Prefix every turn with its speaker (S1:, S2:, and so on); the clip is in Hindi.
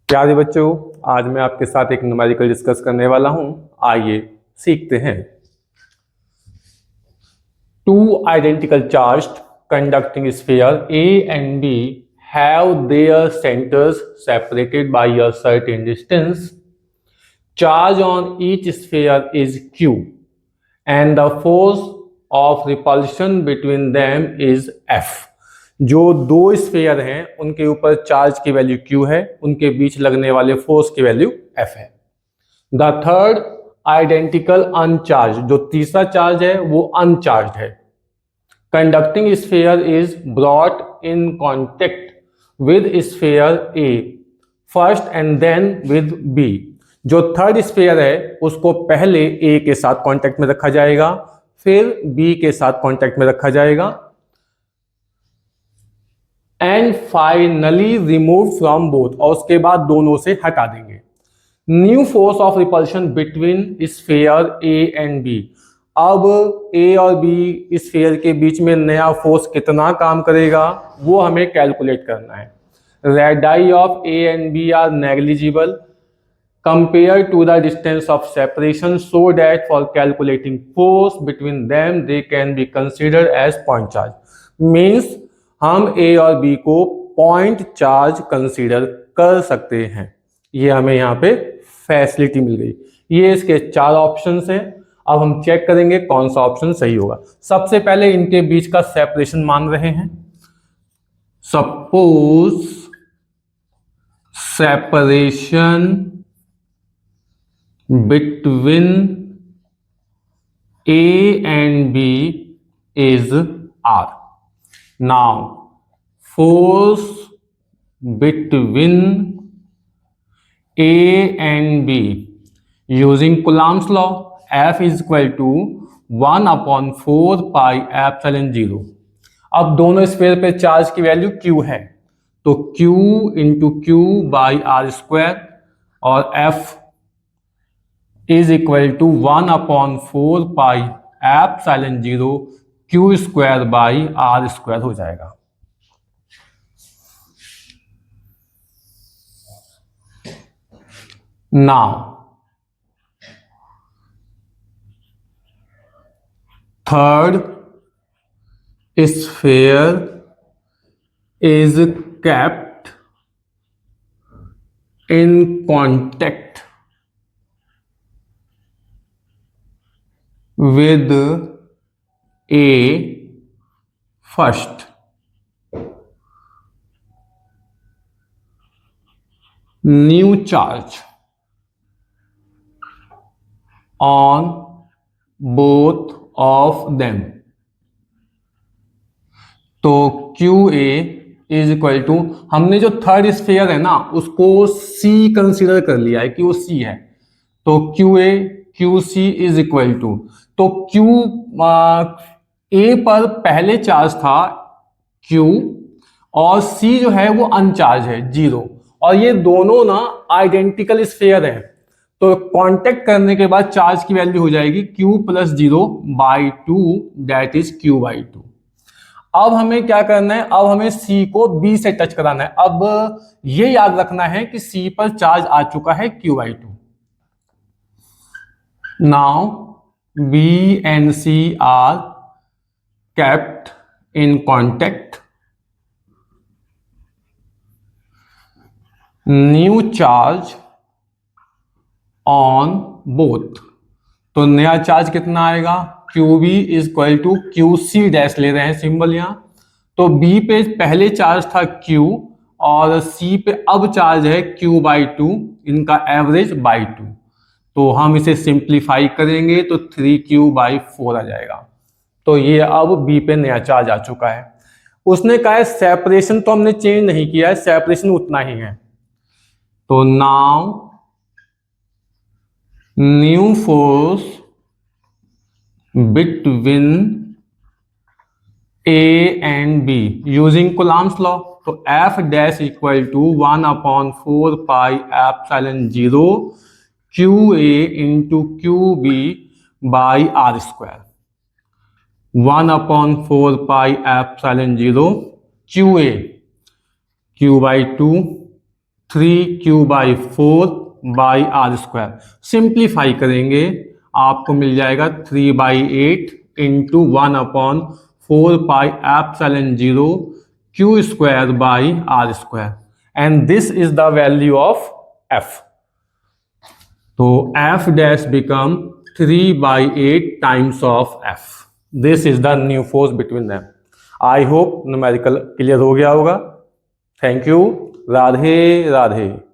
S1: प्यारे बच्चों, आज मैं आपके साथ एक न्यूमेरिकल डिस्कस करने वाला हूं। आइए सीखते हैं। Two identical charged conducting sphere A and B have their centers separated by a certain distance. Charge on each sphere is Q and the force of repulsion between them is F. जो दो स्फीयर हैं उनके ऊपर चार्ज की वैल्यू Q है, उनके बीच लगने वाले फोर्स की वैल्यू F है। द थर्ड आइडेंटिकल अनचार्ज, जो तीसरा चार्ज है वो अनचार्ज है। Conducting sphere is brought in contact with sphere A first and then with B. जो थर्ड स्फीयर है उसको पहले ए के साथ कांटेक्ट में रखा जाएगा, फिर बी के साथ कांटेक्ट में रखा जाएगा and finally remove from both, और उसके बाद दोनों से हटा देंगे। New force of repulsion between sphere A and B. अब ए और बी स्फीयर के बीच में नया फोर्स कितना काम करेगा वो हमें कैलकुलेट करना है। Radii of A and B are negligible compared to the distance of separation, so that for calculating force between them they can be considered as point charge. Means हम A और B को point charge consider कर सकते हैं। ये हमें यहाँ पे फैसिलिटी मिल गई। ये इसके चार ऑप्शंस हैं। अब हम चेक करेंगे कौन सा ऑप्शन सही होगा। सबसे पहले इनके बीच का सेपरेशन मान रहे हैं। Suppose separation between A and B is R. Now, force between A and B using Coulomb's law, F is equal to 1/4 pi epsilon 0. अब दोनों स्फीयर पे चार्ज की वैल्यू Q है, तो Q into Q by are square, और F is equal to 1/4 pi epsilon 0 Q square by are square हो जाएगा। Now third sphere is kept in contact with A first. New charge on both of them. तो QA इज इक्वल टू, हमने जो थर्ड स्फीयर है ना उसको C कंसीडर कर लिया है कि वो C है, तो QA QC is equal to, तो Q A पर पहले चार्ज था Q और C जो है वो अनचार्ज है 0, और ये दोनों ना आइडेंटिकल स्फीयर है, तो कांटेक्ट करने के बाद चार्ज की वैल्यू हो जाएगी Q + 0/2 दैट इज Q/2। अब हमें क्या करना है, अब हमें C को B से टच कराना है। अब ये याद रखना है कि C पर चार्ज आ चुका है Q/2। Now B and C are kept in contact. New charge on both. तो नया चार्ज कितना आएगा, QB is equal to QC dash ले रहे हैं सिंबल यहां, तो B पे पहले चार्ज था Q और C पे अब चार्ज है Q/2, इनका एवरेज बाई 2, तो हम इसे सिंप्लीफाई करेंगे तो 3Q/4 आ जाएगा। तो ये अब B पे नया चार्ज आ चुका है। उसने कहा है सेपरेशन तो हमने चेंज नहीं किया है, सेपरेशन उतना ही है, तो now new force between A and B using Coulomb's law, तो F dash equal to 1/4 pi epsilon 0 QA into QB by are square, 1/4 pi epsilon 0 QA Q/2 3q/4/r²। Simplify करेंगे आपको मिल जाएगा 3/8 into 1/4πε0 q²/r²। And this is the value of f। तो f dash become 3/8 times of f। This is the new force between them. I hope numerical clear हो गया होगा। Thank you. राधे राधे।